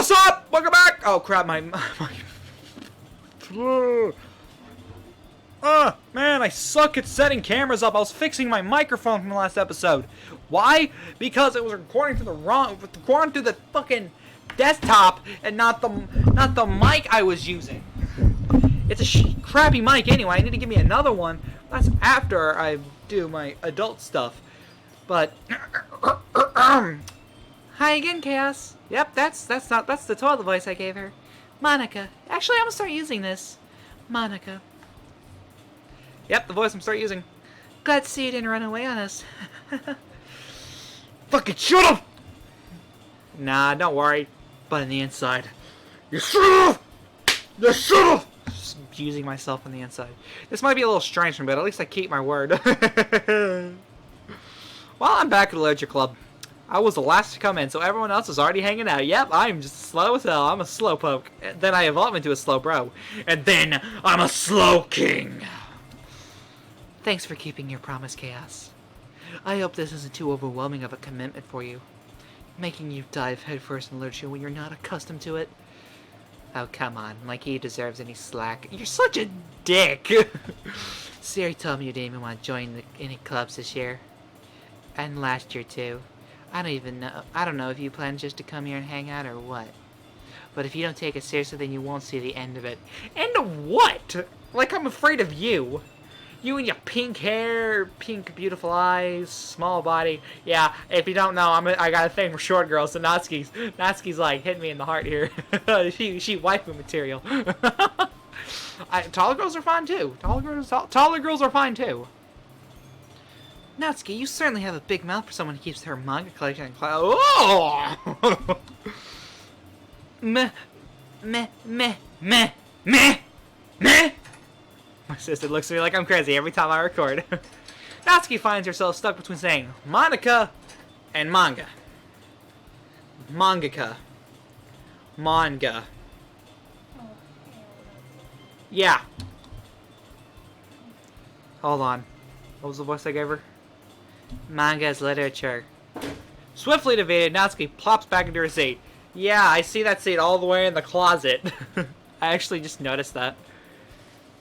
what's up? Welcome back! Oh crap, my man, I suck at setting cameras up. I was fixing my microphone from the last episode. Why? Because it was recording to the fucking desktop and not the mic I was using. It's a crappy mic anyway. I need to give me another one. That's after I do my adult stuff. But hi again, Chaos. Yep, that's the toilet voice I gave her. Monica. Actually, I'm gonna start using this. Monica. Yep, the voice I'm start using. Glad to see you didn't run away on us. Fucking shoot him! Nah, don't worry. But on the inside, you should've! You should've! Just using myself on the inside. This might be a little strange for me, but at least I keep my word. Well, I'm back at the Ledger Club. I was the last to come in, so everyone else is already hanging out. Yep, I'm just slow as hell. I'm a slowpoke. Then I evolve into a slow bro. And then I'm a slow king. Thanks for keeping your promise, Chaos. I hope this isn't too overwhelming of a commitment for you. Making you dive headfirst in literature when you're not accustomed to it. Oh, come on. Like he deserves any slack. You're such a dick. Siri told me you didn't even want to join any clubs this year. And last year, too. I don't know if you plan just to come here and hang out or what. But if you don't take it seriously, then you won't see the end of it. End of what? Like I'm afraid of you. You and your pink hair, pink beautiful eyes, small body. Yeah, if you don't know, I got a thing for short girls, so Natsuki's like hitting me in the heart here. she waifu material. Taller girls are fine too. Taller girls are fine too. Natsuki, you certainly have a big mouth for someone who keeps her manga collection in class. Oh! Meh. My sister looks at me like I'm crazy every time I record. Natsuki finds herself stuck between saying Monica and manga. Mangaka. Manga. Yeah. Hold on. What was the voice I gave her? Manga is literature. Swiftly defeated, Natsuki plops back into her seat. Yeah, I see that seat all the way in the closet. I actually just noticed that.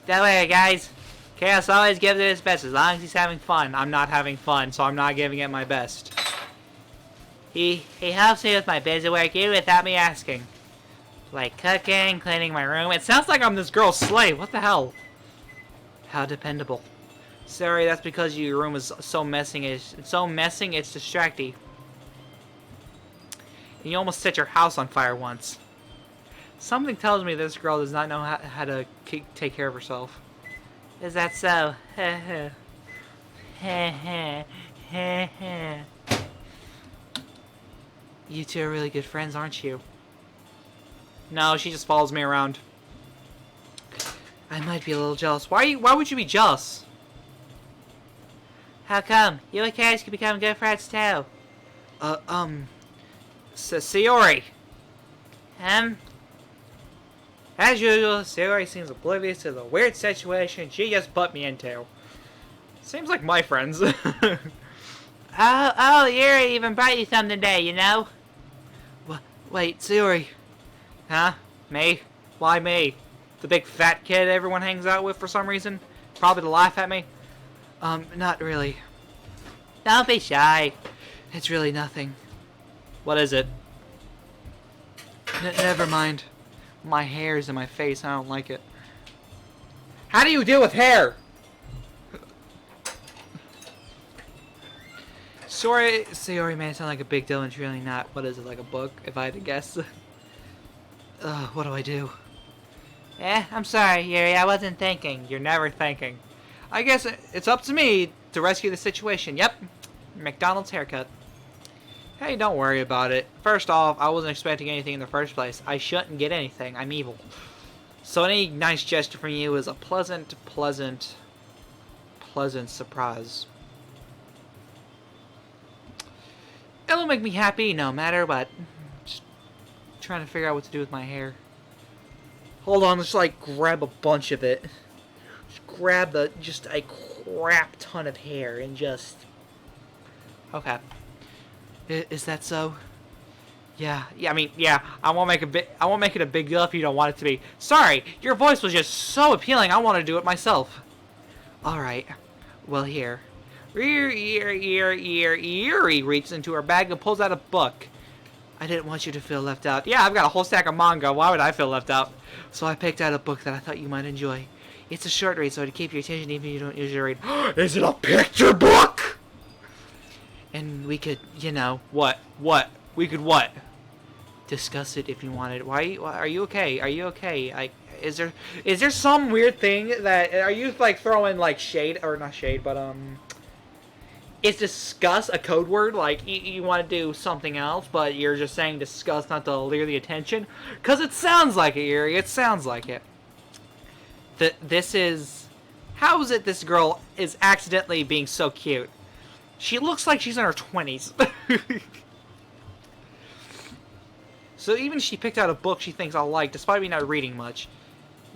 Don't worry, guys. Chaos always gives it his best as long as he's having fun. I'm not having fun, so I'm not giving it my best. He helps me with my busy work even without me asking. Like cooking, cleaning my room. It sounds like I'm this girl's slave. What the hell? How dependable. Sorry, that's because your room is so messing. It's distracting. And you almost set your house on fire once. Something tells me this girl does not know how to take care of herself. Is that so? You two are really good friends, aren't you? No, she just follows me around. I might be a little jealous. Why would you be jealous? How come? You and Chaos can become good friends too. Sayori. As usual, Sayori seems oblivious to the weird situation she just put me into. Seems like my friends. oh, Yuri even brought you something today, you know? Wait, Sayori. Huh? Me? Why me? The big fat kid everyone hangs out with for some reason? Probably to laugh at me? Not really. Don't be shy. It's really nothing. What is it? Never mind. My hair's in my face. I don't like it. How do you deal with hair? Sorry, Sayori may sound like a big deal and it's really not. What is it, like a book, if I had to guess? What do I do? I'm sorry, Yuri. I wasn't thinking. You're never thinking. I guess it's up to me to rescue the situation. Yep. McDonald's haircut. Hey, don't worry about it. First off, I wasn't expecting anything in the first place. I shouldn't get anything. I'm evil. So any nice gesture from you is a pleasant surprise. It'll make me happy no matter what. Just trying to figure out what to do with my hair. Hold on, let's like grab a bunch of it. Just grab just a crap ton of hair and just... Okay. Is that so? I mean, yeah. I won't make it a big deal if you don't want it to be. Sorry, your voice was just so appealing. I want to do it myself. All right. Well, here. Yuri reaches into her bag and pulls out a book. I didn't want you to feel left out. Yeah, I've got a whole stack of manga. Why would I feel left out? So I picked out a book that I thought you might enjoy. It's a short read, so to keep your attention even if you don't usually read. Is it a picture book? And we could, you know, what? We could what? Discuss it if you wanted. Why are you okay? Are you okay? Is there some weird thing that are you like throwing like shade or not shade, but is discuss a code word? Like you want to do something else, but you're just saying discuss not to lure the attention? Cause it sounds like it, Yuri. It sounds like it. This is how is it? This girl is accidentally being so cute. She looks like she's in her 20s. So even she picked out a book she thinks I'll like, despite me not reading much.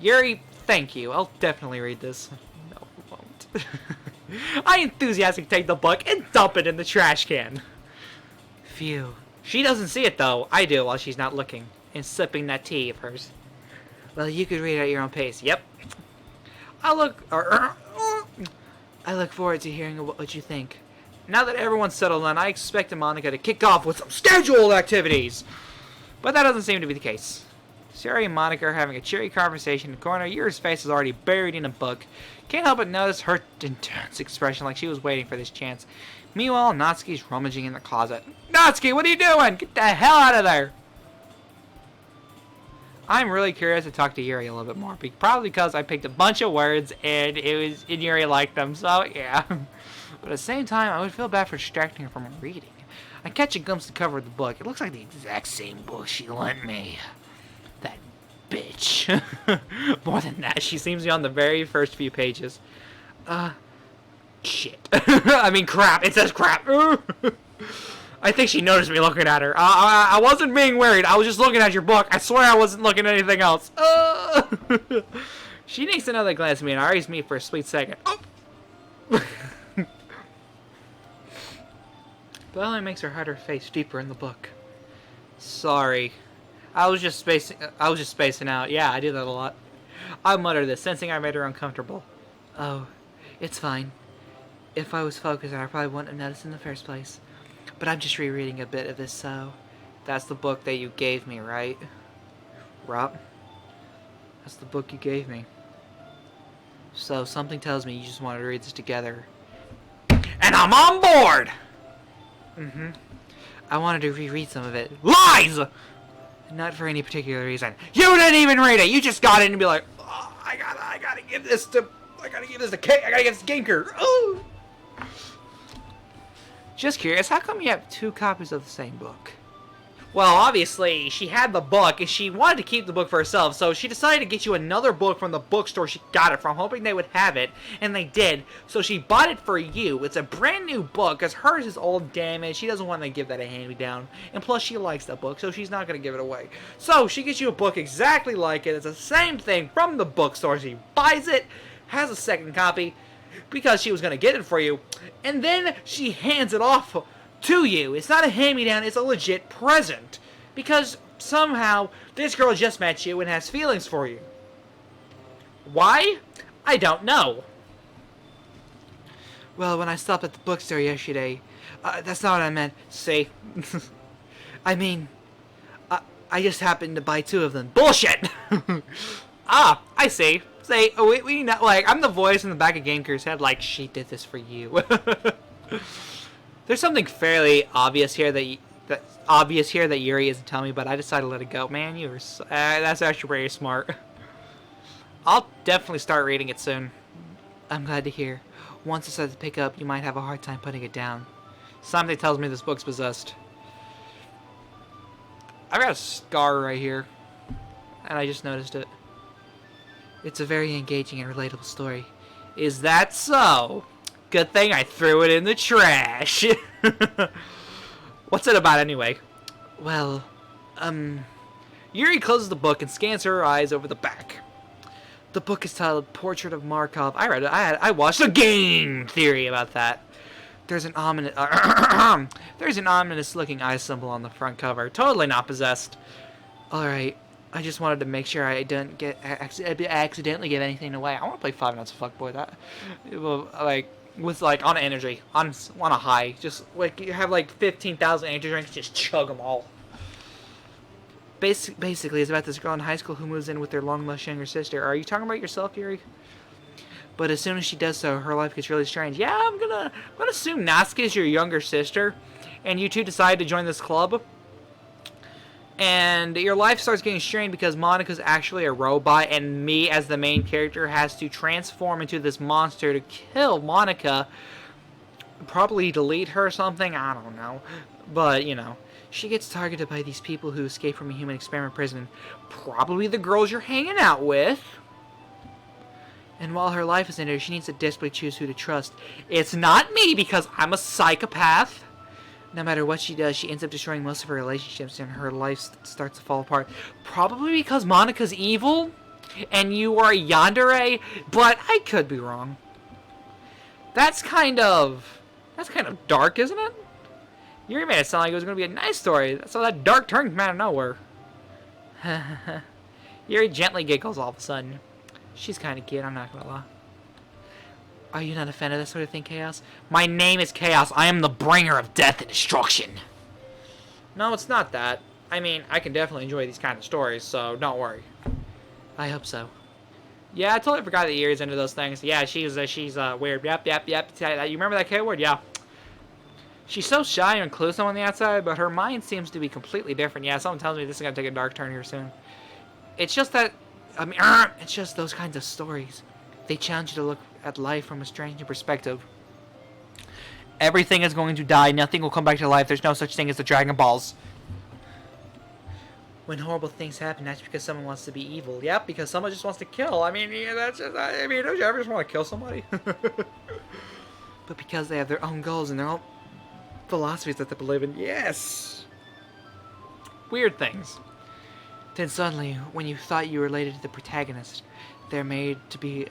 Yuri, thank you. I'll definitely read this. No, I won't. I enthusiastically take the book and dump it in the trash can. Phew. She doesn't see it, though. I do while she's not looking. And sipping that tea of hers. Well, you could read it at your own pace. Yep. I look forward to hearing what you think. Now that everyone's settled in, I expected Monica to kick off with some scheduled activities. But that doesn't seem to be the case. Sari and Monica are having a cheery conversation in the corner. Yuri's face is already buried in a book. Can't help but notice her intense expression like she was waiting for this chance. Meanwhile, Natsuki's rummaging in the closet. Natsuki, what are you doing? Get the hell out of there! I'm really curious to talk to Yuri a little bit more. Probably because I picked a bunch of words and Yuri liked them, so yeah. But at the same time, I would feel bad for distracting her from reading. I catch a glimpse of the cover of the book. It looks like the exact same book she lent me. That bitch. More than that, she seems to be on the very first few pages. Shit. I mean, crap. It says crap. I think she noticed me looking at her. I wasn't being worried. I was just looking at your book. I swear I wasn't looking at anything else. She takes another glance at me and eyes me for a sweet second. Oh. But only makes her hide her face deeper in the book. Sorry. I was just spacing out. Yeah, I do that a lot. I muttered this, sensing I made her uncomfortable. Oh, it's fine. If I was focused, I probably wouldn't have noticed in the first place. But I'm just rereading a bit of this, so... That's the book that you gave me, right? Rob? That's the book you gave me. So, something tells me you just wanted to read this together. And I'm on board! I wanted to reread some of it. Lies! Not for any particular reason. You didn't even read it! You just got it and be like, oh, I gotta give this to Kate. I gotta give this to GameCube. Oh! Just curious, how come you have 2 copies of the same book? Well, obviously, she had the book, and she wanted to keep the book for herself, so she decided to get you another book from the bookstore she got it from, hoping they would have it, and they did, so she bought it for you. It's a brand new book, because hers is old damaged. She doesn't want to give that a hand-me-down, and plus she likes that book, so she's not going to give it away. So, she gets you a book exactly like it. It's the same thing from the bookstore. She buys it, has a second copy, because she was going to get it for you, and then she hands it off to you. It's not a hand-me-down, it's a legit present. Because somehow this girl just met you and has feelings for you. Why? I don't know. Well, when I stopped at the bookstore yesterday, that's not what I meant. See? I mean, I just happened to buy 2 of them. Bullshit! Ah, I see. Say, we know, like, I'm the voice in the back of GameCube's head, like, she did this for you. There's something fairly obvious here that Yuri isn't telling me, but I decided to let it go. Man, you were that's actually very smart. I'll definitely start reading it soon. I'm glad to hear. Once it starts to pick up, you might have a hard time putting it down. Something tells me this book's possessed. I've got a scar right here, and I just noticed it. It's a very engaging and relatable story. Is that so? Good thing I threw it in the trash. What's it about anyway? Well, Yuri closes the book and scans her eyes over the back. The book is titled Portrait of Markov. I read it. I watched a game theory about that. There's an ominous, there's an ominous-looking eye symbol on the front cover. Totally not possessed. All right, I just wanted to make sure I didn't get accidentally give anything away. I want to play 5 Nights at Fuckboy. That, like, with like on energy, on a high. Just like you have like 15,000 energy drinks, just chug them all. Basically, it's about this girl in high school who moves in with their long lost younger sister. Are you talking about yourself, Yuri? But as soon as she does so, her life gets really strange. Yeah, I'm gonna assume Natsuki is your younger sister, and you two decide to join this club. And your life starts getting strained because Monika's actually a robot, and me, as the main character, has to transform into this monster to kill Monika. Probably delete her or something, I don't know. But, you know, she gets targeted by these people who escape from a human experiment prison. Probably the girls you're hanging out with. And while her life is in there, she needs to desperately choose who to trust. It's not me, because I'm a psychopath. No matter what she does, she ends up destroying most of her relationships, and her life starts to fall apart. Probably because Monika's evil, and you are a yandere, but I could be wrong. That's kind of dark, isn't it? You made it sound like it was going to be a nice story. So that dark turn came out of nowhere. Yuri gently giggles all of a sudden. She's kind of cute, I'm not going to lie. Are you not a fan of this sort of thing, Chaos? My name is Chaos. I am the bringer of death and destruction. No, it's not that. I mean, I can definitely enjoy these kind of stories, so don't worry. I hope so. Yeah, I totally forgot that Yuri's into those things. Yeah, she's weird. Yep. You remember that K-word? Yeah. She's so shy and inclusive on the outside, but her mind seems to be completely different. Yeah, someone tells me this is going to take a dark turn here soon. It's just that... I mean, it's just those kinds of stories. They challenge you to look at life from a strange new perspective. Everything is going to die. Nothing will come back to life. There's no such thing as the Dragon Balls. When horrible things happen, that's because someone wants to be evil. Yep, because someone just wants to kill. I mean, yeah, that's just... I mean, don't you ever just want to kill somebody? But because they have their own goals and their own philosophies that they believe in. Yes! Weird things. Then suddenly, when you thought you were related to the protagonist, they're made out to be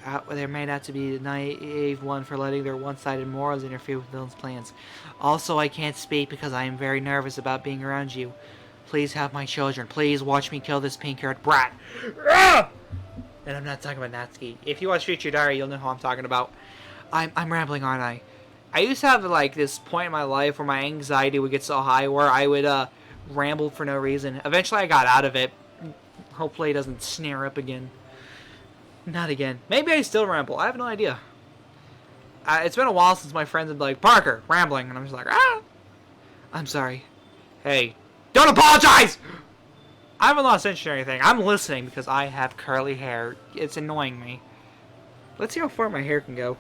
the naive one for letting their one-sided morals interfere with villains' plans. Also, I can't speak because I am very nervous about being around you. Please have my children. Please watch me kill this pink-haired brat. And I'm not talking about Natsuki. If you watch Future Diary, you'll know who I'm talking about. I'm rambling, aren't I? I used to have like this point in my life where my anxiety would get so high where I would ramble for no reason. Eventually, I got out of it. Hopefully it doesn't snare up again. Not again. Maybe I still ramble. I have no idea. It's been a while since my friends have been like, Parker, rambling. And I'm just like, ah! I'm sorry. Hey, don't apologize! I haven't lost interest or anything. I'm listening because I have curly hair. It's annoying me. Let's see how far my hair can go.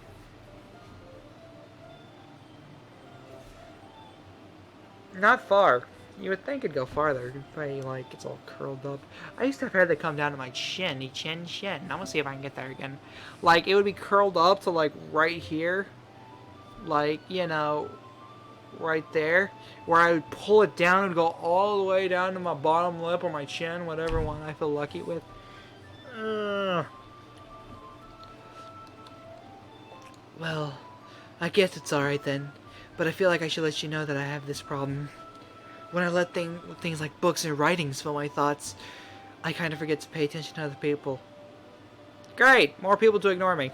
Not far. You would think it'd go farther, but like it's all curled up. I used to have hair that come down to my chin, chin. I'm gonna see if I can get there again. Like it would be curled up to like right here, like you know, right there, where I would pull it down and go all the way down to my bottom lip or my chin, whatever one I feel lucky with. Well, I guess it's all right then. But I feel like I should let you know that I have this problem. When I let things like books and writings fill my thoughts, I kind of forget to pay attention to other people. Great! More people to ignore me.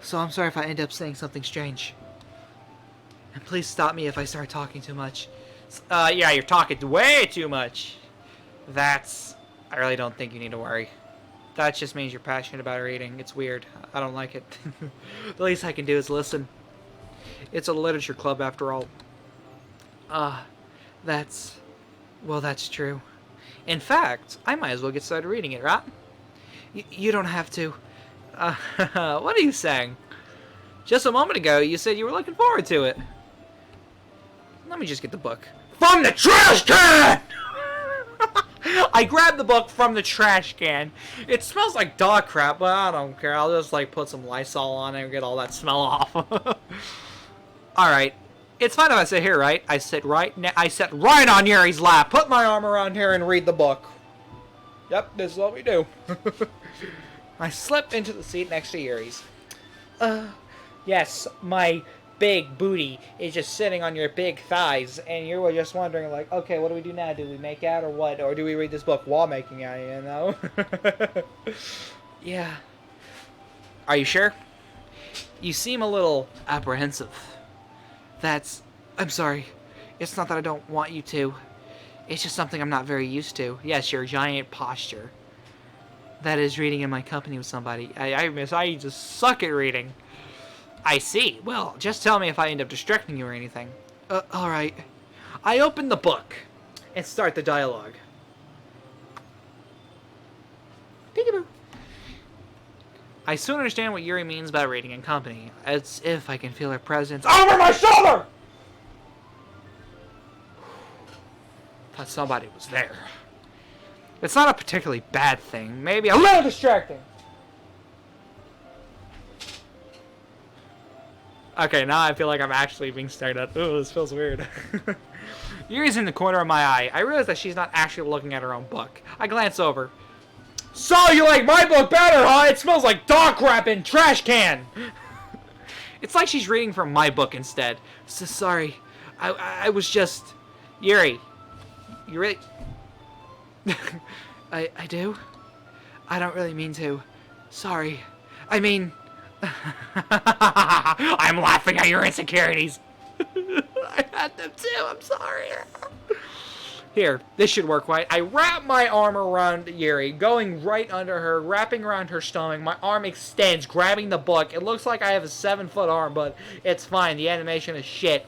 So I'm sorry if I end up saying something strange. And please stop me if I start talking too much. Yeah, you're talking way too much. I really don't think you need to worry. That just means you're passionate about reading. It's weird. I don't like it. The least I can do is listen. It's a literature club after all. That's true. In fact, I might as well get started reading it, right? You don't have to. What are you saying? Just a moment ago, you said you were looking forward to it. Let me just get the book. From the trash can! I grabbed the book from the trash can. It smells like dog crap, but I don't care. I'll just, like, put some Lysol on it and get all that smell off. Alright. It's fine if I sit here, right? I sit right on Yuri's lap, put my arm around here, and read the book. Yep, this is what we do. I slip into the seat next to Yuri's. Yes, my big booty is just sitting on your big thighs, and you were just wondering, like, okay, what do we do now? Do we make out or what? Or do we read this book while making out, you know? Yeah. Are you sure? You seem a little apprehensive. I'm sorry. It's not that I don't want you to. It's just something I'm not very used to. Yes, your giant posture. That is reading in my company with somebody. I just suck at reading. I see. Well, just tell me if I end up distracting you or anything. Alright. I open the book and start the dialogue. Peekaboo. I soon understand what Yuri means by reading in company. As if I can feel her presence over my shoulder! Thought somebody was there. It's not a particularly bad thing. Maybe a little distracting. Okay, now I feel like I'm actually being stared at. Ooh, this feels weird. Yuri's in the corner of my eye. I realize that she's not actually looking at her own book. I glance over. So, you like my book better, huh? It smells like dog crap in trash can! It's like she's reading from my book instead. So sorry. I was just... Yuri. You really... I do? I don't really mean to. Sorry. I mean... I'm laughing at your insecurities. I had them too. I'm sorry. Here, this should work right. I wrap my arm around Yuri, going right under her, wrapping around her stomach. My arm extends, grabbing the book. It looks like I have a 7-foot arm, but it's fine. The animation is shit.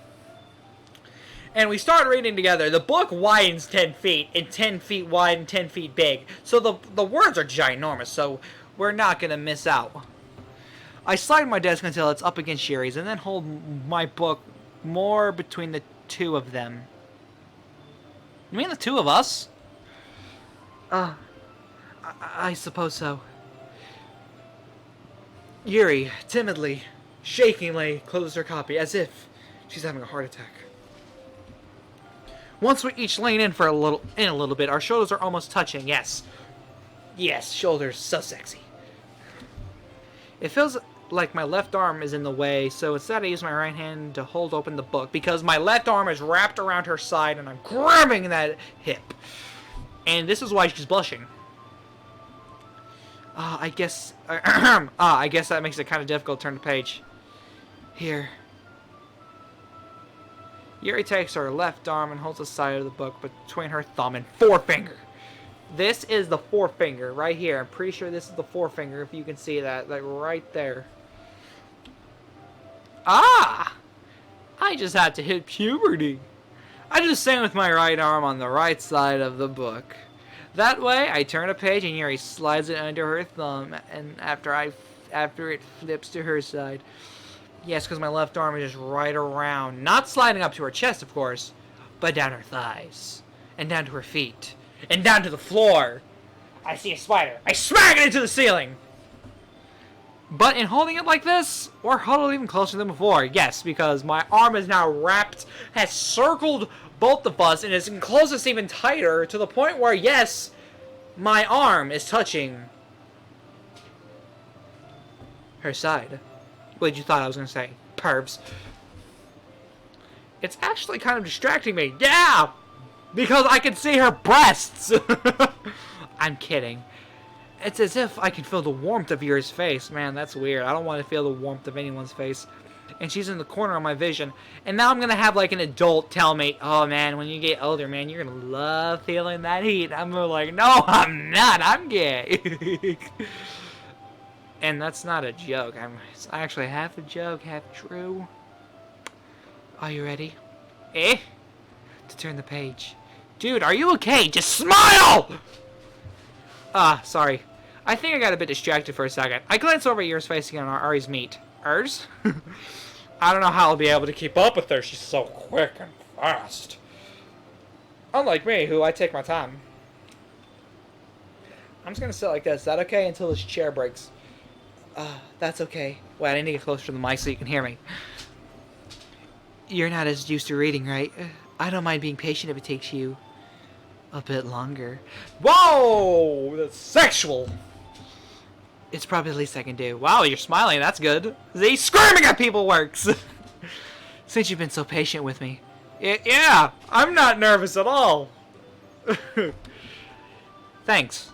And we start reading together. The book widens 10 feet, and 10 feet wide and 10 feet big. So the words are ginormous, so we're not going to miss out. I slide my desk until it's up against Yuri's, and then hold my book more between the two of them. You mean the two of us? I suppose so. Yuri, timidly, shakingly, closes her copy, as if she's having a heart attack. Once we each lean in for a little bit, our shoulders are almost touching, yes. Yes, shoulders, so sexy. It feels like my left arm is in the way, so instead I use my right hand to hold open the book, because my left arm is wrapped around her side and I'm grabbing that hip. And this is why she's blushing. I guess that makes it kind of difficult to turn the page. Here. Yuri takes her left arm and holds the side of the book between her thumb and forefinger. This is the forefinger right here. I'm pretty sure this is the forefinger, if you can see that, like right there. Ah! I just had to hit puberty. I do the same with my right arm on the right side of the book. That way, I turn a page and Yuri slides it under her thumb, and after it flips to her side. Yes, because my left arm is just right around, not sliding up to her chest, of course, but down her thighs, and down to her feet, and down to the floor. I see a spider. I smack it into the ceiling! But in holding it like this, we're huddled even closer than before. Yes, because my arm is now wrapped, has circled both of us, and is enclosed us even tighter, to the point where, yes, my arm is touching her side. What did you thought I was going to say? Pervs. It's actually kind of distracting me. Yeah! Because I can see her breasts! I'm kidding. It's as if I can feel the warmth of Yuri's face. Man, that's weird. I don't want to feel the warmth of anyone's face. And she's in the corner of my vision. And now I'm going to have like an adult tell me, oh man, when you get older, man, you're going to love feeling that heat. I'm like, no, I'm not. I'm gay. And that's not a joke. It's actually half a joke, half true. Are you ready? To turn the page. Dude, are you okay? Just smile! Sorry. I think I got a bit distracted for a second. I glanced over at Yuri's face again on Ari's meat. Hers? I don't know how I'll be able to keep up with her. She's so quick and fast. Unlike me, who I take my time. I'm just gonna sit like this. Is that okay? Until this chair breaks. That's okay. Wait, I need to get closer to the mic so you can hear me. You're not as used to reading, right? I don't mind being patient if it takes you a bit longer. Whoa! That's sexual! It's probably the least I can do. Wow, you're smiling. That's good. See, screaming at people works. Since you've been so patient with me. Yeah, I'm not nervous at all. Thanks.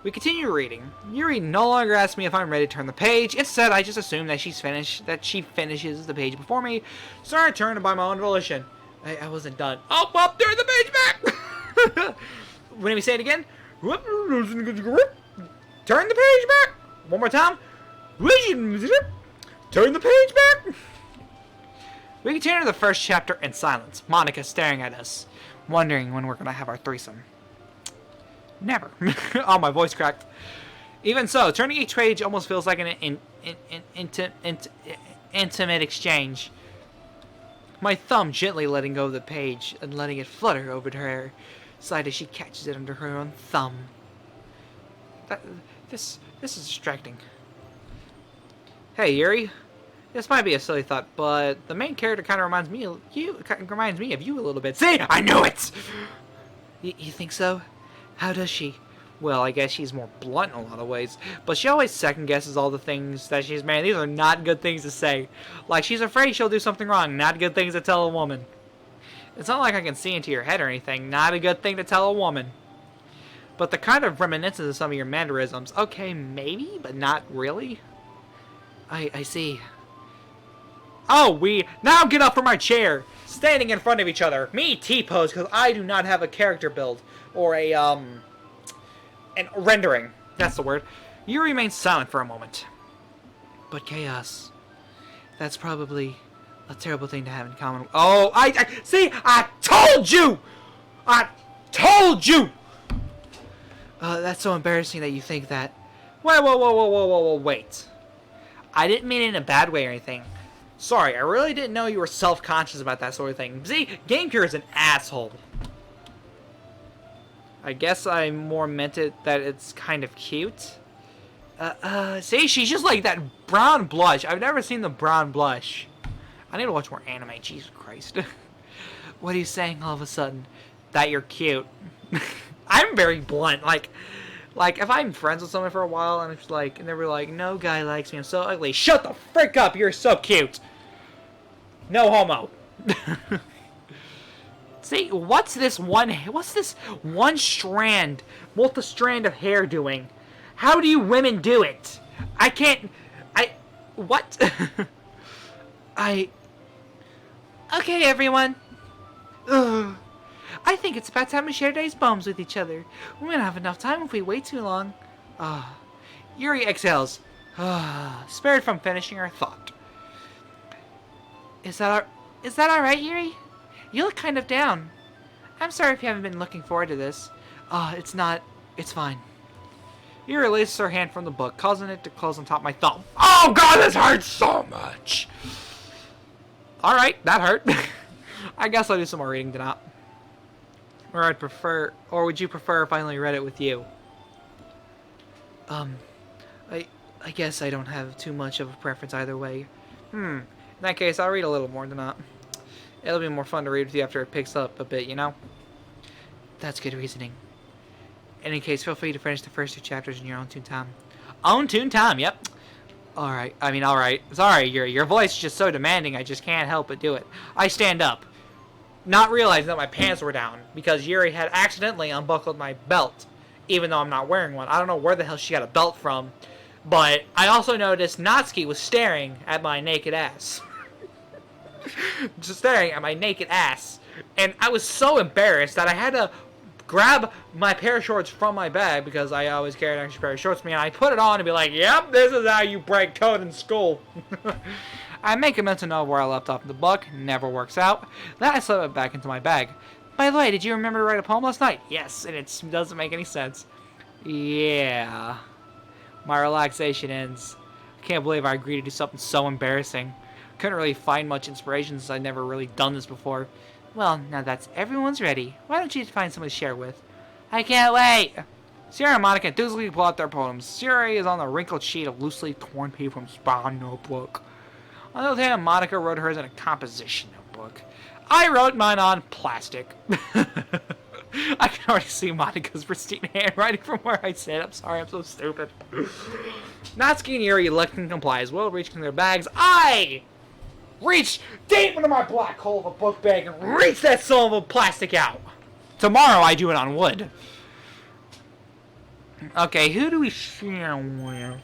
We continue reading. Yuri no longer asks me if I'm ready to turn the page. Instead, I just assume that she finishes the page before me, so I turn by my own volition. I wasn't done. Oh, well, turn the page back! When we say it again? Turn the page back! One more time. Turn the page back! We continue to the first chapter in silence. Monica staring at us, wondering when we're going to have our threesome. Never. Oh, my voice cracked. Even so, turning each page almost feels like an intimate exchange. My thumb gently letting go of the page and letting it flutter over to her side as she catches it under her own thumb. This is distracting. Hey, Yuri. This might be a silly thought, but the main character kind of reminds me of you a little bit. See, I knew it. You think so? How does she? Well, I guess she's more blunt in a lot of ways, but she always second guesses all the things that she's made. These are not good things to say. Like, she's afraid she'll do something wrong. Not good things to tell a woman. It's not like I can see into your head or anything. Not a good thing to tell a woman. But the kind of reminiscence of some of your mannerisms. Okay, maybe, but not really. I see. Oh, now get up from my chair. Standing in front of each other. Me, T-pose, because I do not have a character build. Or an rendering. That's the word. You remain silent for a moment. But chaos. That's probably a terrible thing to have in common. Oh, see, I told you! I told you! That's so embarrassing that you think that. Whoa, wait. I didn't mean it in a bad way or anything. Sorry, I really didn't know you were self-conscious about that sort of thing. See, GameCure is an asshole. I guess I more meant it that it's kind of cute. See, she's just like that brown blush. I've never seen the brown blush. I need to watch more anime, Jesus Christ. What are you saying all of a sudden? That you're cute. I'm very blunt. Like if I'm friends with someone for a while and it's like, and they were like, no guy likes me, I'm so ugly. Shut the frick up, you're so cute. No homo. See, what's this one strand, multi-strand of hair doing? How do you women do it? What? Okay, everyone. Ugh. I think it's about time we share today's poems with each other. We won't have enough time if we wait too long. Yuri exhales, spared from finishing her thought. Is that alright, Yuri? You look kind of down. I'm sorry if you haven't been looking forward to this. It's not. It's fine. Yuri releases her hand from the book, causing it to close on top of my thumb. Oh god, this hurts so much! Alright, that hurt. I guess I'll do some more reading tonight. Or would you prefer if I only read it with you? I guess I don't have too much of a preference either way. In that case, I'll read a little more than that. It'll be more fun to read with you after it picks up a bit, you know? That's good reasoning. In any case, feel free to finish the first 2 chapters in your own tune time. Own tune time, yep. Alright. Sorry, your voice is just so demanding, I just can't help but do it. I stand up, not realizing that my pants were down, because Yuri had accidentally unbuckled my belt, even though I'm not wearing one. I don't know where the hell she got a belt from, but I also noticed Natsuki was staring at my naked ass. Just staring at my naked ass. And I was so embarrassed that I had to grab my pair of shorts from my bag, because I always carry an extra pair of shorts with me, and I put it on and be like, yep, this is how you break code in school. I make a mental note where I left off in the book. Never works out. Then I slip it back into my bag. By the way, did you remember to write a poem last night? Yes, and it doesn't make any sense. Yeah. My relaxation ends. I can't believe I agreed to do something so embarrassing. Couldn't really find much inspiration since I'd never really done this before. Well, now that's everyone's ready. Why don't you find someone to share with? I can't wait! Sierra and Monica enthusiastically pull out their poems. Sierra is on a wrinkled sheet of loosely torn paper from Spawn notebook. On the other hand, Monica wrote hers in a composition notebook. I wrote mine on plastic. I can already see Monica's pristine handwriting from where I sit. I'm sorry, I'm so stupid. Natsuki and Yuri elect and comply as well, reaching their bags. I reach deep into my black hole of a book bag and reach that son of a plastic out. Tomorrow I do it on wood. Okay, who do we share with?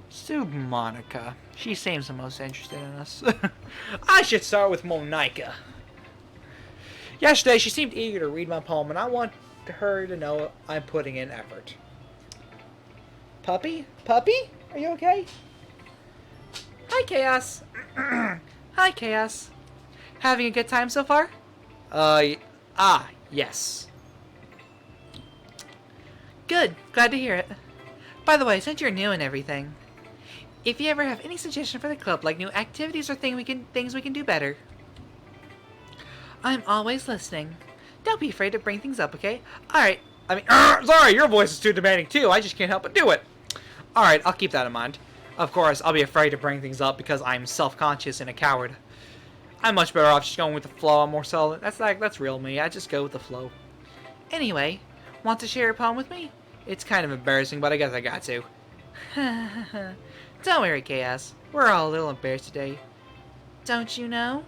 So Monica. She seems the most interested in us. I should start with Monica. Yesterday, she seemed eager to read my poem, and I want her to know I'm putting in effort. Puppy? Puppy? Are you okay? Hi, Chaos. Hi, Chaos. Having a good time so far? Yes. Good. Glad to hear it. By the way, since you're new and everything, if you ever have any suggestion for the club, like new activities or things we can do better, I'm always listening. Don't be afraid to bring things up, okay? Alright. Sorry, your voice is too demanding too. I just can't help but do it. Alright, I'll keep that in mind. Of course, I'll be afraid to bring things up because I'm self-conscious and a coward. I'm much better off just going with the flow. I'm more solid. That's real me. I just go with the flow. Anyway, want to share a poem with me? It's kind of embarrassing, but I guess I got to. Don't worry, Chaos. We're all a little embarrassed today. Don't you know?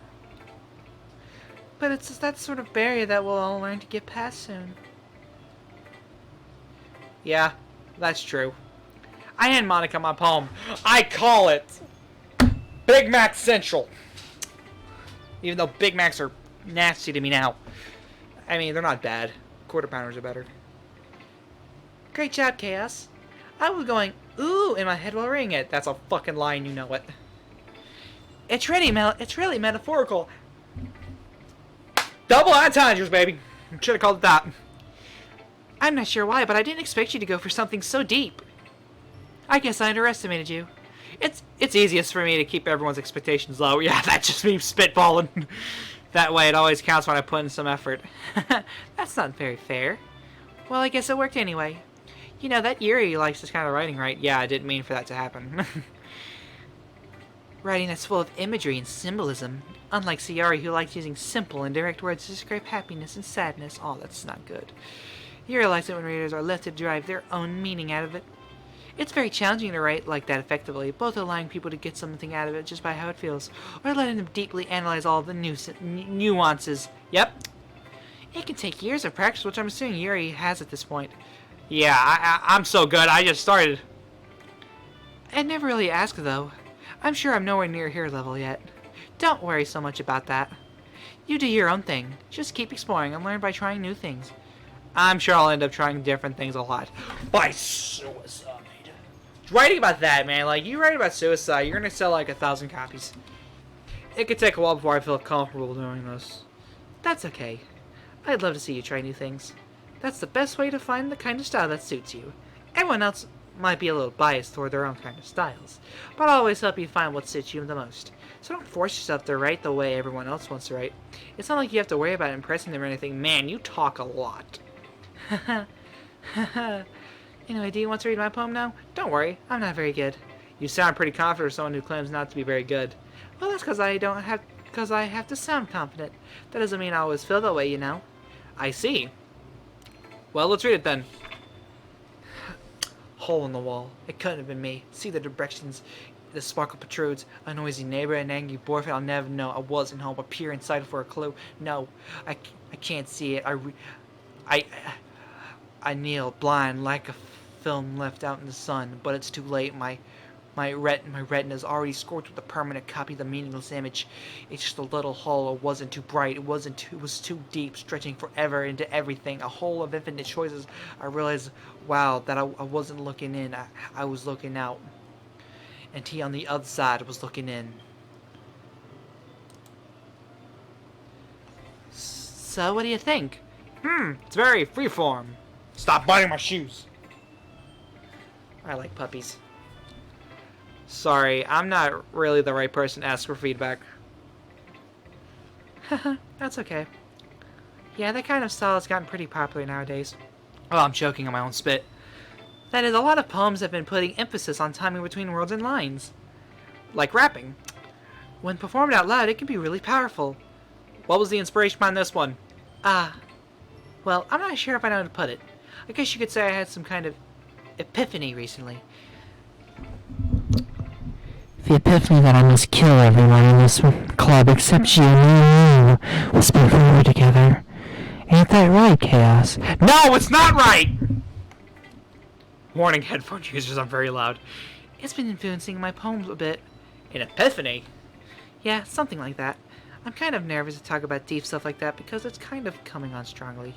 But it's just that sort of barrier that we'll all learn to get past soon. Yeah, that's true. I hand Monica my poem. I call it Big Mac Central. Even though Big Macs are nasty to me now. I mean, they're not bad. Quarter pounders are better. Great job, Chaos. I was going, ooh, in my head while reading it. That's a fucking lie and you know it. It's really metaphorical. Double entendres, baby. Should have called it that. I'm not sure why, but I didn't expect you to go for something so deep. I guess I underestimated you. It's easiest for me to keep everyone's expectations low. Yeah, that's just me spitballing. That way it always counts when I put in some effort. That's not very fair. Well, I guess it worked anyway. You know, that Yuri likes this kind of writing, right? Yeah, I didn't mean for that to happen. Writing that's full of imagery and symbolism. Unlike Sayori, who likes using simple and direct words to describe happiness and sadness. Oh, that's not good. Yuri likes it when readers are left to derive their own meaning out of it. It's very challenging to write like that effectively, both allowing people to get something out of it just by how it feels, or letting them deeply analyze all the nuances. Yep. It can take years of practice, which I'm assuming Yuri has at this point. Yeah, I'm so good, I just started. I never really asked, though. I'm sure I'm nowhere near her level yet. Don't worry so much about that. You do your own thing. Just keep exploring and learn by trying new things. I'm sure I'll end up trying different things a lot. By suicide. Writing about that, man, like, you write about suicide, you're gonna sell like 1,000 copies. It could take a while before I feel comfortable doing this. That's okay. I'd love to see you try new things. That's the best way to find the kind of style that suits you. Everyone else might be a little biased toward their own kind of styles, but I'll always help you find what suits you the most. So don't force yourself to write the way everyone else wants to write. It's not like you have to worry about impressing them or anything. Man, you talk a lot. Anyway, do you want to read my poem now? Don't worry, I'm not very good. You sound pretty confident for someone who claims not to be very good. Well, that's because I have to sound confident. That doesn't mean I always feel that way, you know. I see. Well, let's read it then. Hole in the wall. It couldn't have been me. See the directions. The sparkle protrudes. A noisy neighbor, an angry boyfriend. I'll never know. I wasn't home. A peer inside for a clue. No, I can't see it. I kneel blind like a film left out in the sun, but it's too late. My retina is already scorched with a permanent copy of the meaningless image. It's just a little hole. It wasn't too bright. It was too deep, stretching forever into everything. A hole of infinite choices. I realized, wow, that I wasn't looking in. I was looking out. And he on the other side was looking in. So, what do you think? It's very freeform. Stop biting my shoes. I like puppies. Sorry, I'm not really the right person to ask for feedback. Haha, that's okay. Yeah, that kind of style has gotten pretty popular nowadays. Oh, I'm choking on my own spit. That is, a lot of poems have been putting emphasis on timing between words and lines. Like rapping. When performed out loud, it can be really powerful. What was the inspiration behind this one? Well, I'm not sure if I know how to put it. I guess you could say I had some kind of epiphany recently. The epiphany that I must kill everyone in this club except you and me will spend forever together. Ain't that right, Chaos? No, it's not right! Warning headphone users, I'm very loud. It's been influencing my poems a bit. An epiphany? Yeah, something like that. I'm kind of nervous to talk about deep stuff like that because it's kind of coming on strongly.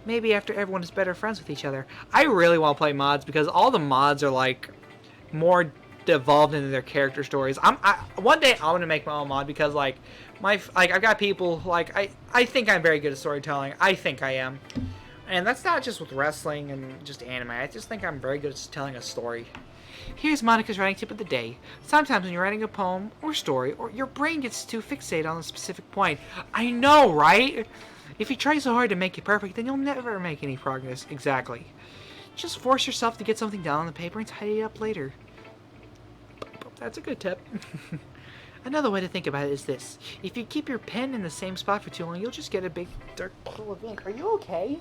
Maybe after everyone is better friends with each other. I really want to play mods because all the mods are like more evolved into their character stories. One day I'm gonna make my own mod because like I've got people like I think I'm very good at storytelling. I think I am, and that's not just with wrestling and just anime. I just think I'm very good at telling a story. Here's Monica's writing tip of the day. Sometimes when you're writing a poem or story, or your brain gets too fixated on a specific point. I know, right? If you try so hard to make it perfect, then you'll never make any progress. Exactly. Just force yourself to get something down on the paper and tidy it up later. That's a good tip. Another way to think about it is this. If you keep your pen in the same spot for too long, you'll just get a big dark pool of ink. Are you okay?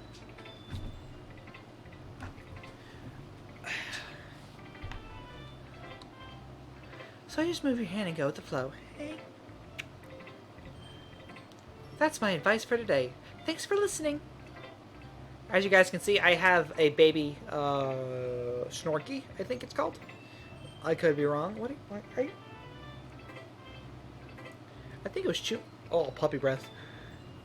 So just move your hand and go with the flow. Hey. That's my advice for today. Thanks for listening. As you guys can see, I have a baby Snorky, I think it's called. I could be wrong. What are you? I think it was Oh, puppy breath.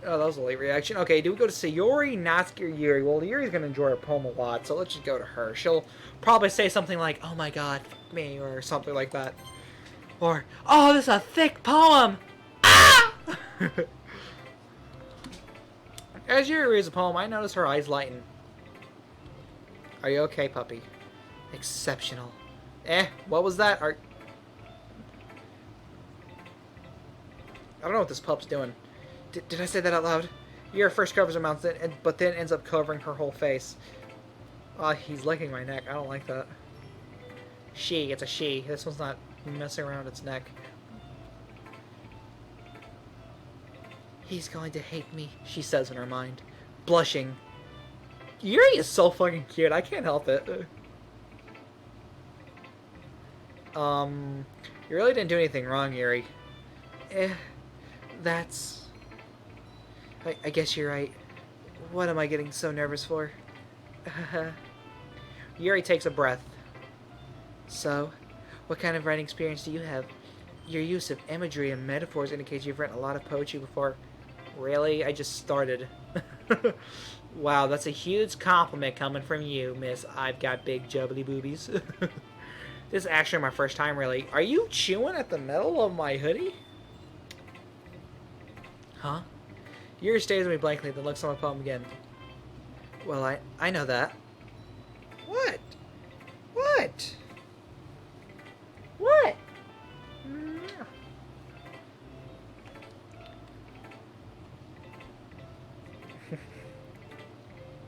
Oh, that was a late reaction. Okay, do we go to Sayori, Natsuki, or Yuri? Well, Yuri's going to enjoy her poem a lot, so let's just go to her. She'll probably say something like, oh my god, fuck me, or something like that. Or, oh, this is a thick poem! Ah! As Yuri reads a poem, I notice her eyes lighten. Are you okay, puppy? Exceptional. What was that? I don't know what this pup's doing. Did I say that out loud? Yuri first covers her mouth, but then ends up covering her whole face. He's licking my neck. I don't like that. It's a she. This one's not messing around its neck. He's going to hate me, she says in her mind, blushing. Yuri is so fucking cute. I can't help it. You really didn't do anything wrong, Yuri. That's... I guess you're right. What am I getting so nervous for? Yuri takes a breath. So, what kind of writing experience do you have? Your use of imagery and metaphors indicates you've written a lot of poetry before. Really? I just started. Wow, that's a huge compliment coming from you, miss. I've got big jubbly boobies. This is actually my first time, really. Are you chewing at the metal of my hoodie? Huh? Yuri stares at me blankly, then looks on my poem again. Well, I know that. What? What? What?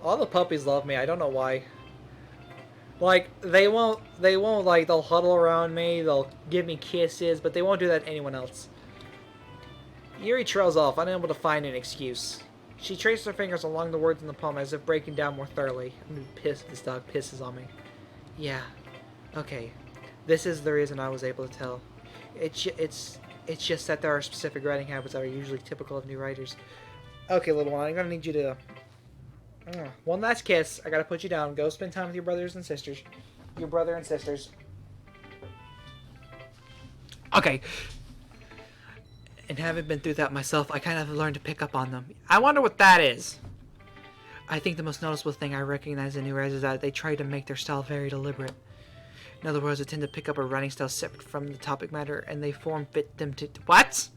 All the puppies love me. I don't know why. Like, they won't, like, they'll huddle around me, they'll give me kisses, but they won't do that to anyone else. Yuri trails off, unable to find an excuse. She traces her fingers along the words in the poem as if breaking down more thoroughly. I'm pissed this dog pisses on me. Yeah. Okay. This is the reason I was able to tell. It's just that there are specific writing habits that are usually typical of new writers. Okay, little one, I'm gonna need you to... one last kiss. I gotta put you down. Go spend time with your brothers and sisters. Your brother and sisters. Okay. And having been through that myself, I kind of learned to pick up on them. I wonder what that is. I think the most noticeable thing I recognize in new writers is that they try to make their style very deliberate. In other words, they tend to pick up a writing style separate from the topic matter, and they fit them to... What?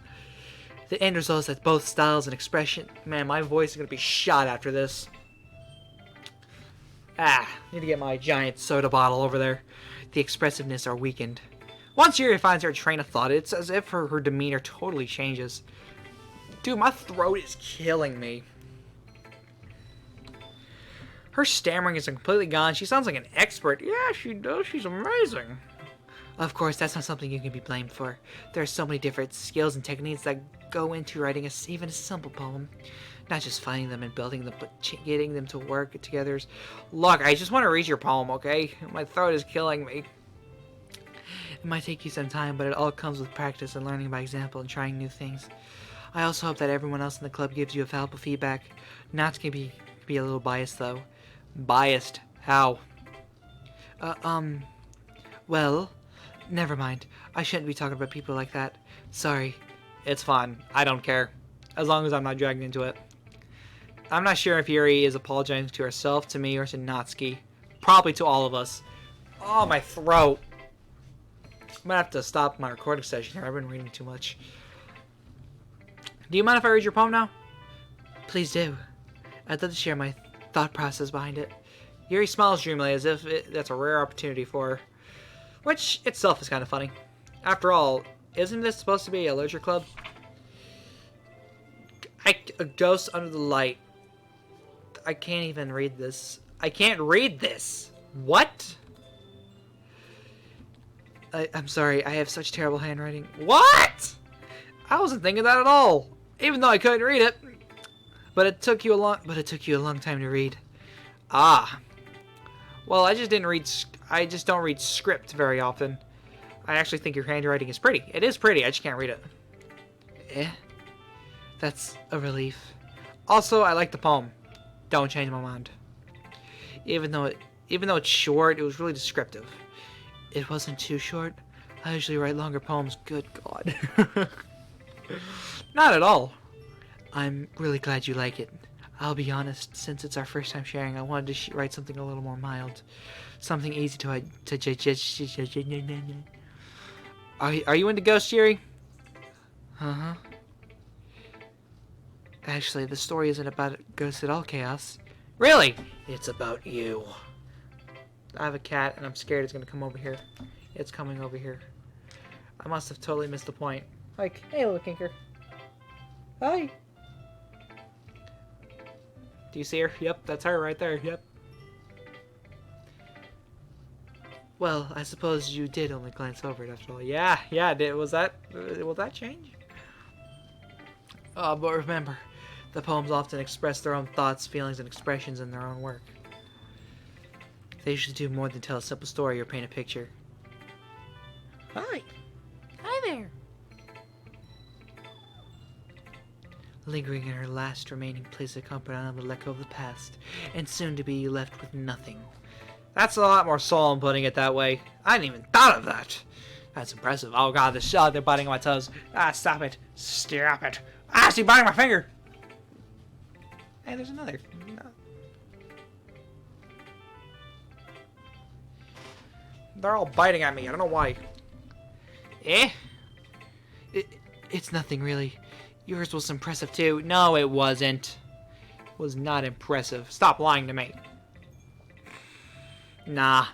The end result is that both styles and expression... Man, my voice is going to be shot after this. Need to get my giant soda bottle over there. The expressiveness are weakened. Once Yuri finds her train of thought, it's as if her demeanor totally changes. Dude, my throat is killing me. Her stammering is completely gone. She sounds like an expert. Yeah, she does. She's amazing. Of course, that's not something you can be blamed for. There are so many different skills and techniques that go into writing even a simple poem. Not just finding them and building them, but getting them to work together. Look, I just want to read your poem, okay? My throat is killing me. It might take you some time, but it all comes with practice and learning by example and trying new things. I also hope that everyone else in the club gives you a valuable feedback. Not to be a little biased, though. Biased? How? Well, never mind. I shouldn't be talking about people like that. Sorry. It's fine. I don't care. As long as I'm not dragged into it. I'm not sure if Yuri is apologizing to herself, to me, or to Natsuki. Probably to all of us. Oh, my throat. I'm gonna have to stop my recording session here. I've been reading too much. Do you mind if I read your poem now? Please do. I'd love to share my thought process behind it. Yuri smiles dreamily as if that's a rare opportunity for her. Which itself is kind of funny. After all, isn't this supposed to be a literature club? A ghost under the light. I can't even read this. I can't read this. What? I'm sorry. I have such terrible handwriting. What? I wasn't thinking that at all. Even though I couldn't read it. But it took you a long time to read. Ah. Well, I just don't read script very often. I actually think your handwriting is pretty. It is pretty. I just can't read it. Eh. That's a relief. Also, I like the poem. Don't change my mind. Even though it's short, it was really descriptive. It wasn't too short. I usually write longer poems. Good God. Not at all. I'm really glad you like it. I'll be honest, since it's our first time sharing, I wanted to write something a little more mild. Something easy to Are you into Ghost, Yuri? Uh-huh. Actually, the story isn't about ghosts at all, Chaos. Really? It's about you. I have a cat, and I'm scared it's going to come over here. It's coming over here. I must have totally missed the point. Like, hey, little kinker. Hi. Do you see her? Yep, that's her right there. Yep. Well, I suppose you did only glance over it after all. Yeah, will that change? But remember, the poems often express their own thoughts, feelings, and expressions in their own work. They usually do more than tell a simple story or paint a picture. Hi. Hi there. Lingering in her last remaining place of comfort, unable to let go of the past, and soon to be left with nothing. That's a lot more solemn putting it that way. I hadn't even thought of that. That's impressive. Oh god, they're biting on my toes. Ah, stop it. Stop it. Ah, she's biting my finger. Hey, there's another. No. They're all biting at me. I don't know why. Eh? It's nothing really. Yours was impressive too. No, it wasn't. It was not impressive. Stop lying to me. Nah.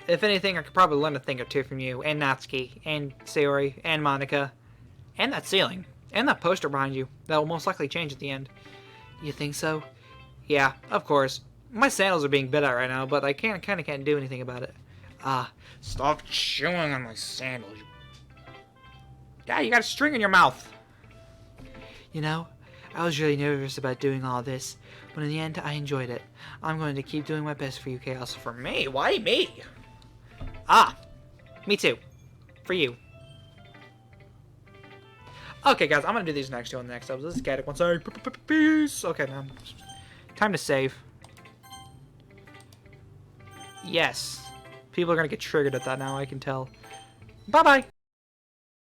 If anything, I could probably learn a thing or two from you, and Natsuki, and Sayori, and Monica, and that ceiling, and that poster behind you. That will most likely change at the end. You think so? Yeah, of course. My sandals are being bit at right now, but I kind of can't do anything about it. Stop chewing on my sandals. Yeah, you got a string in your mouth. You know, I was really nervous about doing all this, but in the end, I enjoyed it. I'm going to keep doing my best for you, Chaos. For me? Why me? Me too. For you. Okay, guys, I'm going to do these next two on the next episode. This is Gaddick. One sorry. Peace. Okay, now. Time to save. Yes. People are going to get triggered at that now, I can tell. Bye-bye.